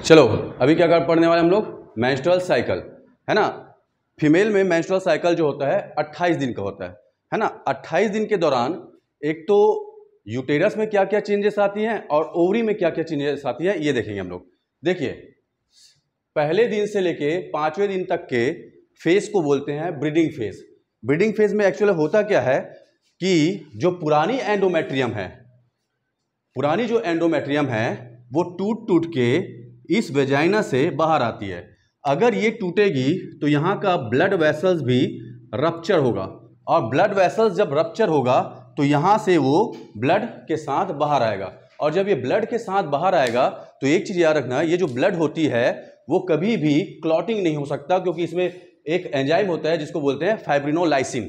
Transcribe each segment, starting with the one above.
चलो अभी क्या पढ़ने वाले हम लोग, मेंस्ट्रुअल साइकिल, है ना। फीमेल में मेंस्ट्रुअल साइकिल जो होता है 28 दिन का होता है ना। 28 दिन के दौरान एक तो यूटेरस में क्या क्या चेंजेस आती हैं और ओवरी में क्या क्या चेंजेस आती है, ये देखेंगे हम लोग। देखिए, पहले दिन से लेके 5वें दिन तक के फेज को बोलते हैं ब्रीडिंग फेज। ब्रीडिंग फेज में एक्चुअली होता क्या है कि जो पुरानी एंडोमेट्रियम है, पुरानी जो एंडोमेट्रियम है वो टूट टूट के इस वेजाइना से बाहर आती है। अगर ये टूटेगी तो यहाँ का ब्लड वेसल्स भी रप्चर होगा, और ब्लड वेसल्स जब रप्चर होगा तो यहाँ से वो ब्लड के साथ बाहर आएगा। और जब ये ब्लड के साथ बाहर आएगा तो एक चीज याद रखना, ये जो ब्लड होती है वो कभी भी क्लॉटिंग नहीं हो सकता, क्योंकि इसमें एक एंजाइम होता है जिसको बोलते हैं फाइब्रिनोलाइसिन।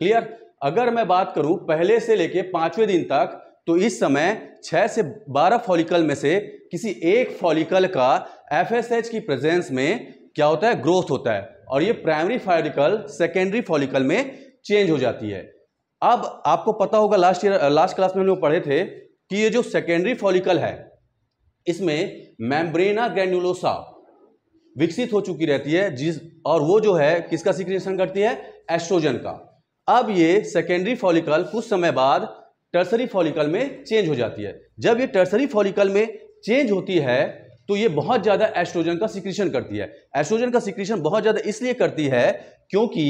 क्लियर। अगर मैं बात करूं पहले से लेके 5वें दिन तक, तो इस समय 6 से 12 फॉलिकल में से किसी एक फॉलिकल का एफएसएच की प्रेजेंस में क्या होता है, ग्रोथ होता है, और ये प्राइमरी फॉलिकल सेकेंडरी फॉलिकल में चेंज हो जाती है। अब आपको पता होगा लास्ट क्लास में हम लोग पढ़े थे कि ये जो सेकेंडरी फॉलिकल है इसमें मेम्ब्रेना ग्रैन्युलोसा विकसित हो चुकी रहती है, और वो जो है किसका सिक्रेशन करती है, एस्ट्रोजन का। अब ये सेकेंडरी फॉलिकल कुछ समय बाद टर्सरी फॉलिकल में चेंज हो जाती है। जब ये टर्सरी फॉलिकल में चेंज होती है तो ये बहुत ज्यादा एस्ट्रोजन का सिक्रीशन करती है। एस्ट्रोजन का सिक्रीशन बहुत ज्यादा इसलिए करती है क्योंकि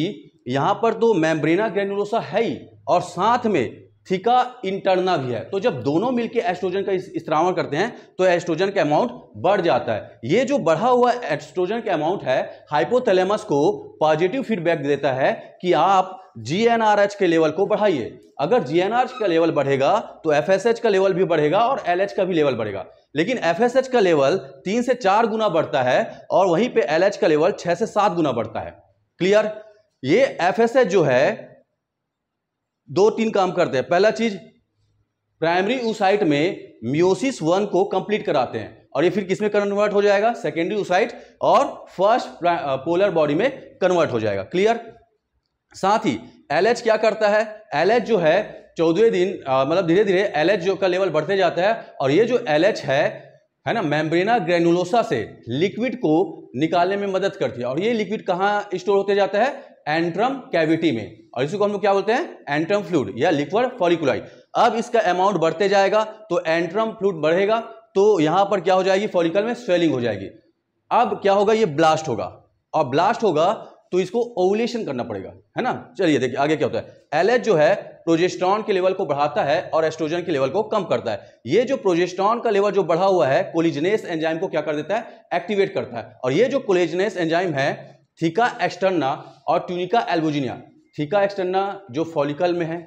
यहां पर तो मेम्ब्रेना ग्रैन्युलोसा है ही, और साथ में थिका इंटरना भी है। तो जब दोनों मिलकर एस्ट्रोजन का स्त्रावण करते हैं तो एस्ट्रोजन का अमाउंट बढ़ जाता है। ये जो बढ़ा हुआ एस्ट्रोजन का अमाउंट है हाइपोथैलेमस को पॉजिटिव फीडबैक देता है कि आप जीएनआरएच के लेवल को बढ़ाइए। अगर जीएनआरएच का लेवल बढ़ेगा तो एफएसएच का लेवल भी बढ़ेगा और एलएच का भी लेवल बढ़ेगा। लेकिन एफएसएच का लेवल 3 से 4 गुना बढ़ता है और वहीं पे एलएच का लेवल 6 से 7 गुना बढ़ता है। क्लियर। ये एफएसएच जो है 2-3 काम करते हैं। पहला चीज, प्राइमरी oocyte में मियोसिस 1 को कंप्लीट कराते हैं, और ये फिर किसमें कन्वर्ट हो जाएगा, सेकेंडरी oocyte और फर्स्ट पोलर बॉडी में कन्वर्ट हो जाएगा। क्लियर। साथ ही एलएच क्या करता है, एलएच जो है 14वें दिन मतलब धीरे धीरे एलएच जो का लेवल बढ़ते जाता है, और ये जो एलएच है ना, मेम्ब्रेना ग्रैन्युलोसा से लिक्विड को निकालने में मदद करती है। और ये लिक्विड कहां स्टोर होते जाता है, एंट्रम कैविटी में, और इसी को हम लोग क्या बोलते हैं, एंट्रम फ्लूइड या लिक्विड फॉलिकुलाई। अब इसका अमाउंट बढ़ते जाएगा तो एंट्रम फ्लूइड बढ़ेगा, तो यहां पर क्या हो जाएगी, फॉलिकल में स्वेलिंग हो जाएगी। अब क्या होगा, ये ब्लास्ट होगा, और ब्लास्ट होगा तो इसको ओवुलेशन करना पड़ेगा, है ना। चलिए देखिए आगे क्या होता है। एलएच जो है प्रोजेस्टेरॉन के लेवल को बढ़ाता है और एस्ट्रोजन के लेवल को कम करता है। ये जो प्रोजेस्टेरॉन का लेवल जो बढ़ा हुआ है कोलिजनेस एंजाइम को क्या कर देता है, एक्टिवेट करता है। और ये जो कोलिजनेस एंजाइम है थिका एक्सटर्ना और ट्यूनिका एल्बुजिनिया, थिका एक्सटर्ना जो फॉलिकल में है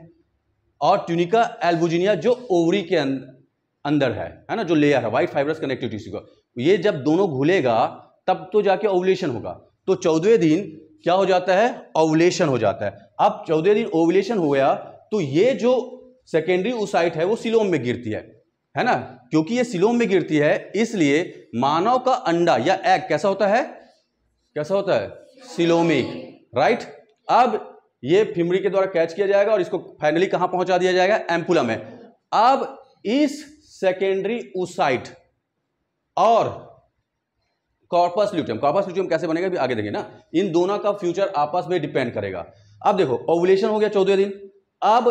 और ट्यूनिका एल्बुजिनिया जो ओवरी के अंदर है ना, जो लेयर है व्हाइट फाइब्रस कनेक्टिव टिश्यू का, ये जब दोनों घुलेगा तब तो जाके ओवुलेशन होगा। तो 14वें दिन क्या हो जाता है, ओवुलेशन हो जाता है। अब 14वें दिन ओवुलेशन हो गया तो ये जो सेकेंडरी oocyte है वो सीलोम में गिरती है ना। क्योंकि ये सीलोम में गिरती है इसलिए मानव का अंडा या एग कैसा होता है, कैसा होता है, सीलोमिक, राइट। अब ये फिमरी के द्वारा कैच किया जाएगा और इसको फाइनली कहां पहुंचा दिया जाएगा, एम्पुला में। अब इस सेकेंडरी oocyte और कॉर्पस ल्यूटियम कैसे बनेगा भी आगे देखेंगे ना। इन दोनों का फ्यूचर आपस में डिपेंड करेगा। अब देखो ओवुलेशन हो गया 14वें दिन। अब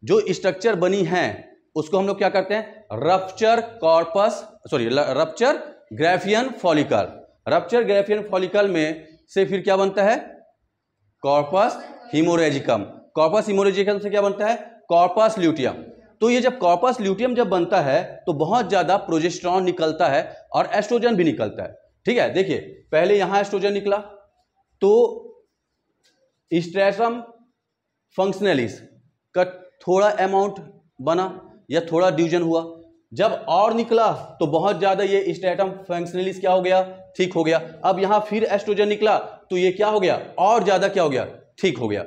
जो स्ट्रक्चर बनी है उसको हम लोग क्या करते हैं, rupture Graafian follicle. Rupture Graafian follicle में से फिर क्या बनता है, कॉर्पस हिमोरेजिकम। कॉर्पस हिमोरेजिकम से क्या बनता है, कॉर्पस ल्यूटियम। तो ये जब कॉर्पस ल्यूटियम जब बनता है तो बहुत ज्यादा प्रोजेस्टेरॉन निकलता है और एस्ट्रोजन भी निकलता है। ठीक है, देखिए पहले यहां एस्ट्रोजन निकला तो स्ट्रेटम फंक्शनलिस का थोड़ा अमाउंट बना या थोड़ा ड्यूजन हुआ। जब और निकला तो बहुत ज्यादा ये स्ट्रेटम फंक्शनलिस क्या हो गया, थिक हो गया। अब यहां फिर एस्ट्रोजन निकला तो ये क्या हो गया, और ज्यादा क्या हो गया, थिक हो गया।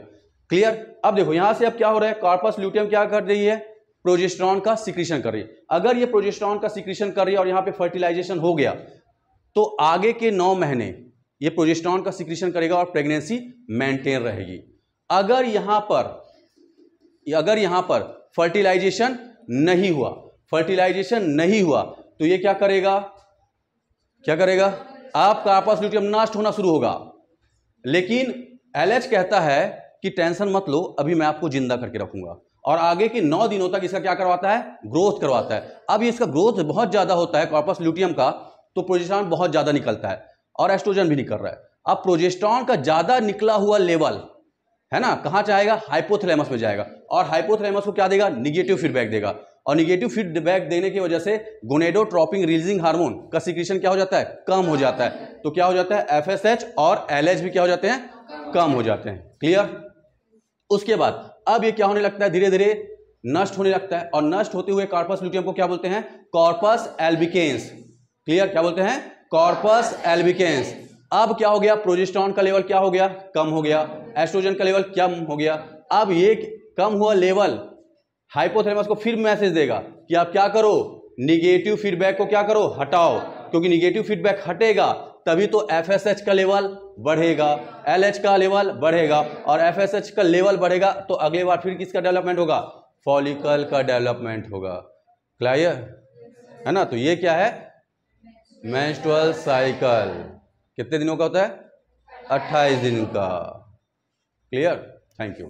क्लियर। अब देखो यहां से अब क्या हो रहा है, कॉर्पस ल्यूटियम क्या कर रही है, प्रोजेस्टेरॉन का सिक्रीशन कर रही है। अगर ये प्रोजेस्टेरॉन का सिक्रीशन कर रही है और यहां पे फर्टिलाइजेशन हो गया तो आगे के 9 महीने ये प्रोजेस्टेरॉन का सिक्रीशन करेगा और प्रेगनेंसी मेंटेन रहेगी। अगर यहां पर फर्टिलाइजेशन नहीं हुआ तो ये क्या करेगा, क्या करेगा? आप कार्पस ल्यूटियम नष्ट होना शुरू होगा। लेकिन एलएच कहता है कि टेंशन मत लो, अभी मैं आपको जिंदा करके रखूंगा, और आगे के 9 दिनों तक इसका क्या करवाता है? ग्रोथ करवाता है। अब इसका ग्रोथ बहुत ज्यादा होता है कार्पस ल्यूटियम का, तो प्रोजेस्टेरॉन बहुत ज्यादा निकलता है और एस्ट्रोजन भी निकल रहा है। अब प्रोजेस्टेरॉन का ज्यादा निकला हुआ लेवल है ना, कहां जाएगा? हाइपोथैलेमस में जाएगा, और हाइपोथैलेमस को क्या देगा? निगेटिव फीडबैक देगा, और निगेटिव फीडबैक देने की वजह से गोनेडोट्रोपिन रिलीजिंग हार्मोन का सिक्रीशन क्या हो जाता है? कम हो जाता है। तो क्या हो जाता है? एफएसएच और एलएच भी क्या हो जाते हैं? कम हो जाते हैं। क्लियर? उसके बाद अब ये क्या होने लगता है? धीरे धीरे नष्ट होने लगता है, और नष्ट होते हुए कार्पस ल्यूटियम को क्या बोलते हैं? Corpus albicans. क्लियर? क्या बोलते हैं? Corpus albicans. अब क्या हो गया? प्रोजेस्टेरॉन का लेवल क्या हो गया? कम हो गया। एस्ट्रोजन का लेवल कम हो गया। अब ये कम हुआ लेवल हाइपोथैलेमस को फिर मैसेज देगा कि आप क्या करो? निगेटिव फीडबैक को क्या करो? हटाओ, क्योंकि निगेटिव फीडबैक हटेगा तभी तो एफएसएच का लेवल बढ़ेगा, एलएच का लेवल बढ़ेगा, और एफएसएच का लेवल बढ़ेगा तो अगली बार फिर किसका डेवलपमेंट होगा? फॉलिकल का डेवलपमेंट होगा। क्लियर है ना? तो ये क्या है? मेंस्ट्रुअल साइकिल कितने दिनों का होता है? 28 दिन का। क्लियर? Thank you.